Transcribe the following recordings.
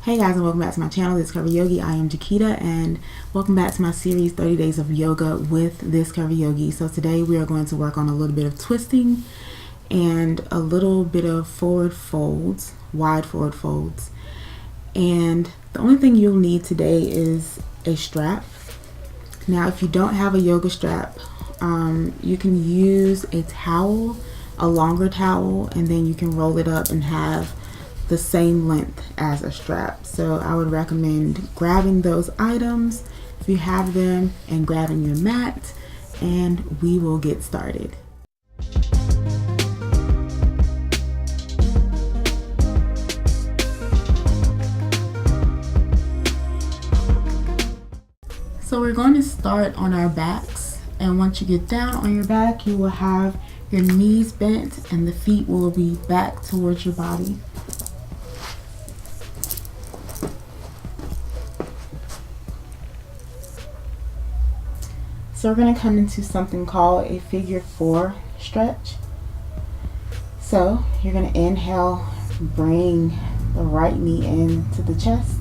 Hey guys, and welcome back to my channel, This Curvi Yogi. I am Jakita, and welcome back to my series 30 Days of Yoga with This Curvi Yogi. So today we are going to work on a little bit of twisting and a little bit of forward folds, wide forward folds. And the only thing you'll need today is a strap. Now if you don't have a yoga strap, you can use a towel, a longer towel, and then you can roll it up and have the same length as a strap. So I would recommend grabbing those items if you have them and grabbing your mat, and we will get started. So we're going to start on our backs, and once you get down on your back, you will have your knees bent and the feet will be back towards your body. So we're going to come into something called a figure 4 stretch. So you're going to inhale, bring the right knee into the chest.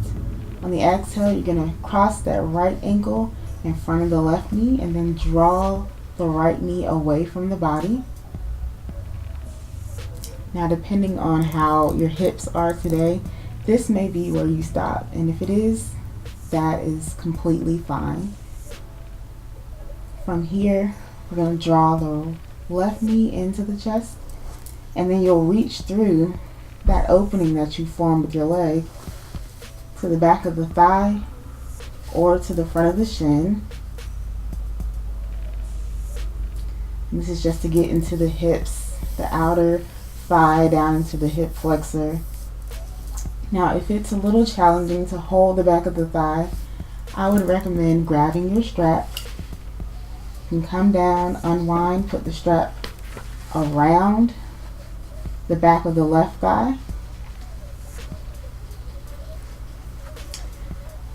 On the exhale, you're going to cross that right ankle in front of the left knee and then draw the right knee away from the body. Now, depending on how your hips are today, this may be where you stop. And if it is, that is completely fine. From here, we're going to draw the left knee into the chest, and then you'll reach through that opening that you formed with your leg to the back of the thigh or to the front of the shin. And this is just to get into the hips, the outer thigh down into the hip flexor. Now, if it's a little challenging to hold the back of the thigh, I would recommend grabbing your strap. You can come down, unwind, put the strap around the back of the left thigh,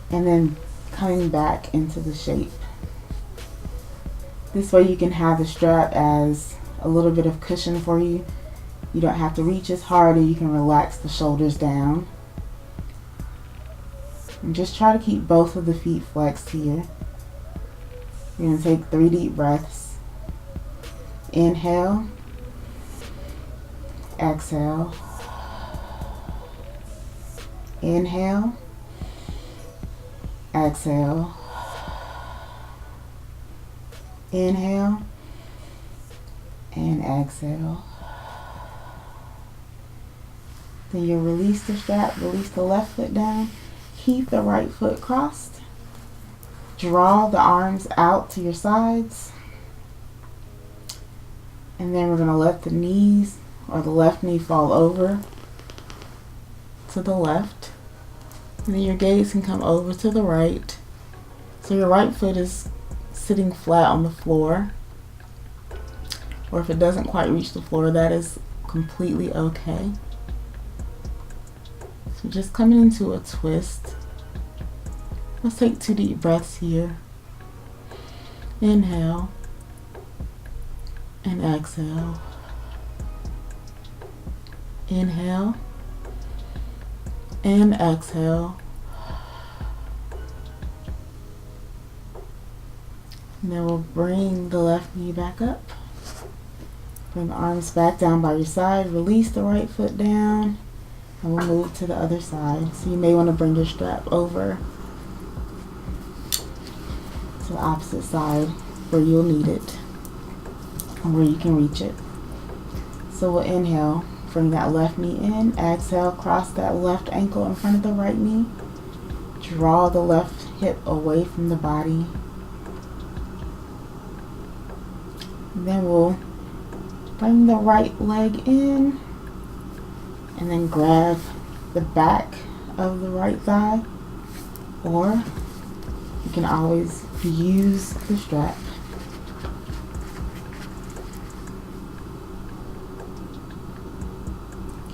and then coming back into the shape. This way you can have the strap as a little bit of cushion for you. You don't have to reach as hard, and you can relax the shoulders down. And just try to keep both of the feet flexed here. You're going to take 3 deep breaths. Inhale, exhale, inhale, exhale, inhale, and exhale. Then you release the strap, release the left foot down, keep the right foot crossed. Draw the arms out to your sides, and then we're going to let the knees or the left knee fall over to the left, and then your gaze can come over to the right, so your right foot is sitting flat on the floor, or if it doesn't quite reach the floor, that is completely okay. So just coming into a twist. Let's take 2 deep breaths here. Inhale and exhale. Inhale and exhale. And then we'll bring the left knee back up. Bring the arms back down by your side. Release the right foot down. And we'll move to the other side. So you may want to bring your strap over the opposite side where you'll need it and where you can reach it. So we'll inhale, bring that left knee in, exhale, cross that left ankle in front of the right knee, draw the left hip away from the body. And then we'll bring the right leg in and then grab the back of the right thigh, or you can always use the strap.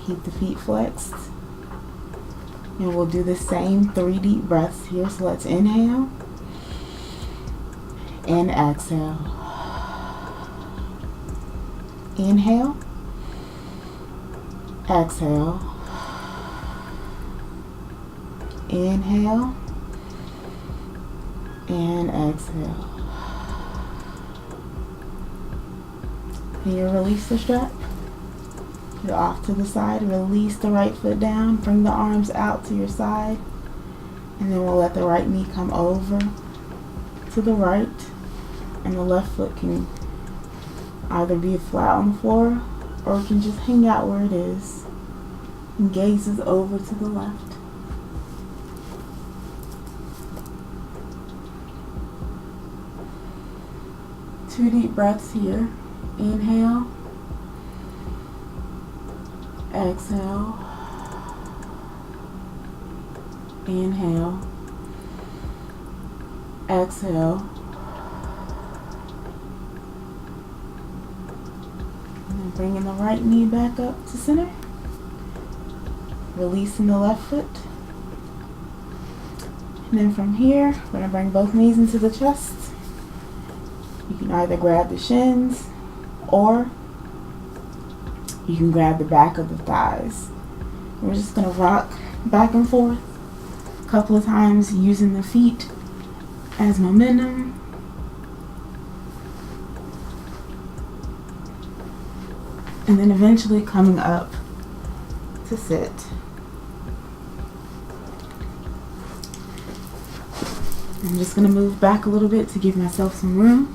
Keep the feet flexed. And we'll do the same 3 deep breaths here. So let's inhale and exhale. Inhale, exhale, Inhale and exhale. Can you release the strap? You're off to the side. Release the right foot down. Bring the arms out to your side. And then we'll let the right knee come over to the right. And the left foot can either be flat on the floor or it can just hang out where it is and gazes over to the left. Two deep breaths here. Inhale. Exhale. Inhale. Exhale. And then bringing the right knee back up to center. Releasing the left foot. And then from here, we're going to bring both knees into the chest. You can either grab the shins or you can grab the back of the thighs. We're just going to rock back and forth a couple of times using the feet as momentum. And then eventually coming up to sit. I'm just going to move back a little bit to give myself some room.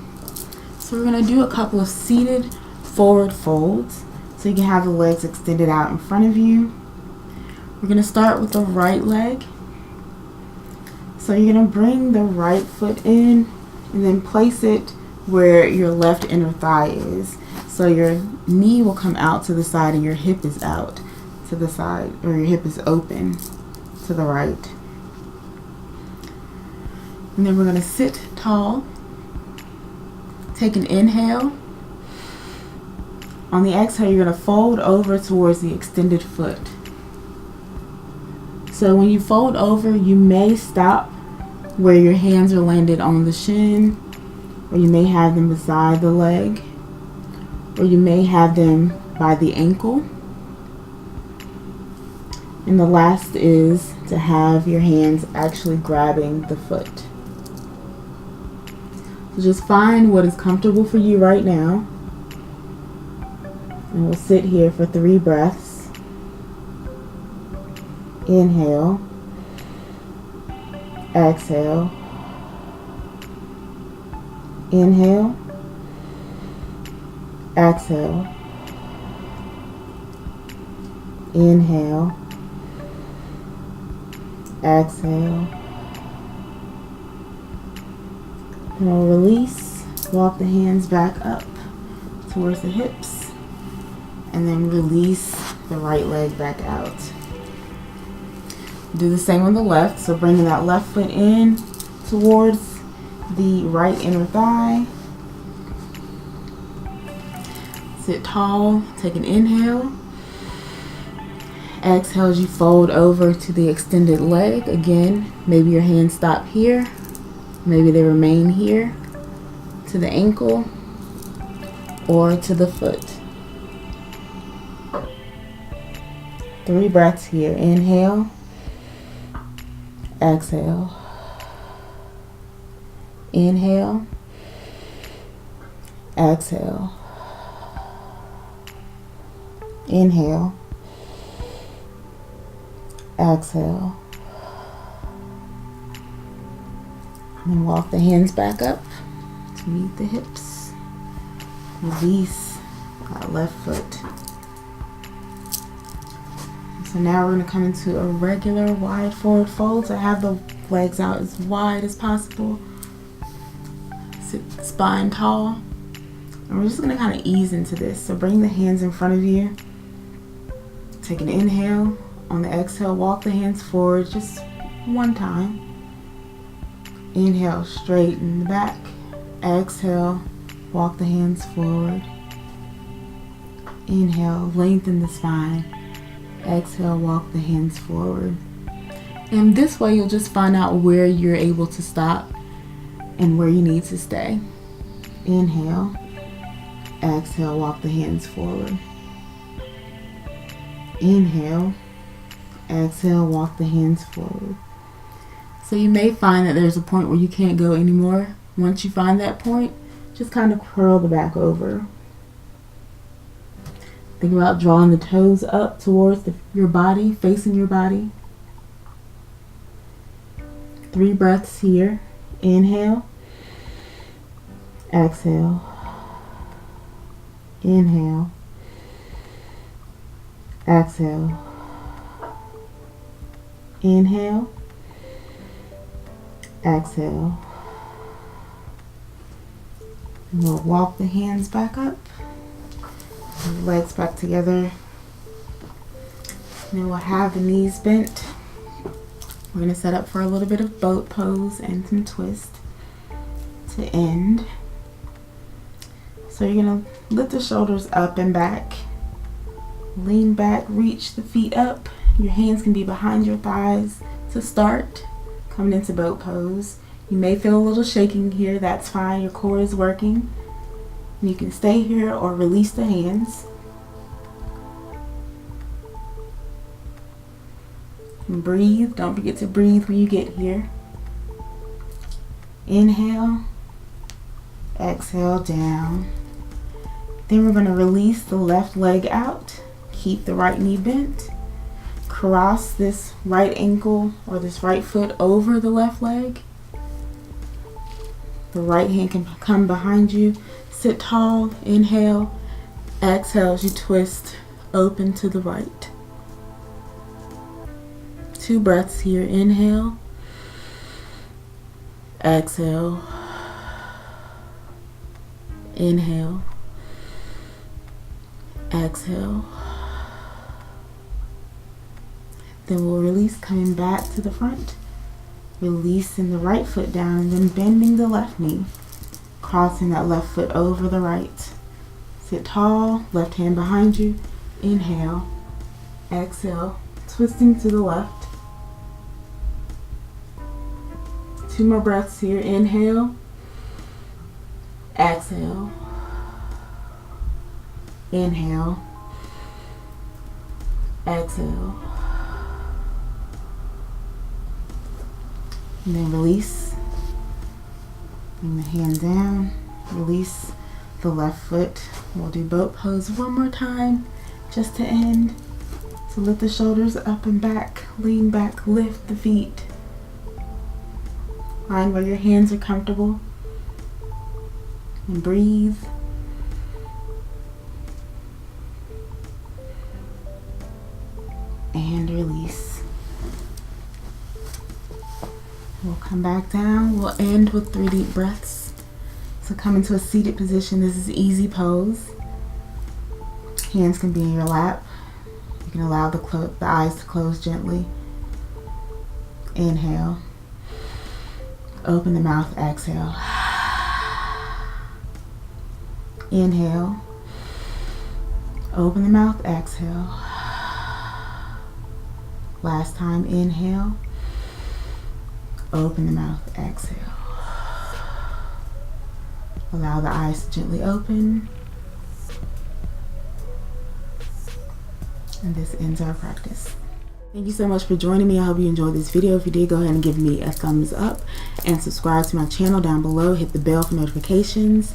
So we're going to do a couple of seated forward folds so you can have the legs extended out in front of you. We're going to start with the right leg. So you're going to bring the right foot in and then place it where your left inner thigh is. So your knee will come out to the side and your hip is out to the side, or your hip is open to the right. And then we're going to sit tall. Take an inhale. On the exhale, you're going to fold over towards the extended foot. So when you fold over, you may stop where your hands are landed on the shin, or you may have them beside the leg, or you may have them by the ankle. And the last is to have your hands actually grabbing the foot. So just find what is comfortable for you right now. And we'll sit here for 3 breaths. Inhale. Exhale. Inhale. Exhale. Inhale. Exhale. And we'll release. Walk the hands back up towards the hips. And then release the right leg back out. Do the same on the left. So bringing that left foot in towards the right inner thigh. Sit tall. Take an inhale. Exhale as you fold over to the extended leg. Again, maybe your hands stop here. Maybe they remain here to the ankle or to the foot. 3 breaths here. Inhale. Exhale. Inhale. Exhale. Inhale. Exhale. And then walk the hands back up to meet the hips. Release that left foot. So now we're going to come into a regular wide forward fold. So have the legs out as wide as possible. Sit spine tall. And we're just going to kind of ease into this. So bring the hands in front of you. Take an inhale. On the exhale, walk the hands forward just 1 time. Inhale, straighten the back. Exhale, walk the hands forward. Inhale, lengthen the spine. Exhale, walk the hands forward. And this way you'll just find out where you're able to stop and where you need to stay. Inhale. Exhale, walk the hands forward. Inhale. Exhale, walk the hands forward. So you may find that there's a point where you can't go anymore. Once you find that point, just kind of curl the back over. Think about drawing the toes up towards your body, facing your body. 3 breaths here. Inhale. Exhale. Inhale. Exhale. Inhale. Exhale. And we'll walk the hands back up. Legs back together. And then we'll have the knees bent. We're going to set up for a little bit of boat pose and some twist to end. So you're going to lift the shoulders up and back. Lean back, reach the feet up. Your hands can be behind your thighs to start. Coming into boat pose. You may feel a little shaking here. That's fine. Your core is working. You can stay here or release the hands. And breathe. Don't forget to breathe when you get here. Inhale. Exhale down. Then we're going to release the left leg out. Keep the right knee bent. Cross this right ankle or this right foot over the left leg. The right hand can come behind you. Sit tall. Inhale. Exhale as you twist open to the right. 2 breaths here. Inhale. Exhale. Inhale. Exhale. Then we'll release, coming back to the front. Releasing the right foot down and then bending the left knee. Crossing that left foot over the right. Sit tall, left hand behind you. Inhale. Exhale. Twisting to the left. 2 more breaths here. Inhale. Exhale. Inhale. Exhale. And then release. Bring the hand down. Release the left foot. We'll do boat pose one more time just to end. So lift the shoulders up and back. Lean back. Lift the feet. Find where your hands are comfortable. And breathe. And release. We'll come back down. We'll end with 3 deep breaths. So come into a seated position. This is easy pose. Hands can be in your lap. You can allow the eyes to close gently. Inhale. Open the mouth. Exhale. Inhale. Open the mouth. Exhale. Last time. Inhale. Open the mouth. Exhale. Allow the eyes to gently open. And this ends our practice. Thank you so much for joining me. I hope you enjoyed this video. If you did, go ahead and give me a thumbs up and subscribe to my channel down below. Hit the bell for notifications.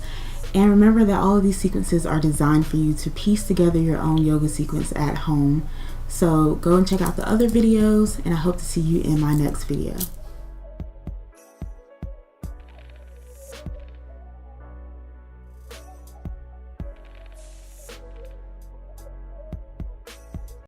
And remember that all of these sequences are designed for you to piece together your own yoga sequence at home. So go and check out the other videos, and I hope to see you in my next video.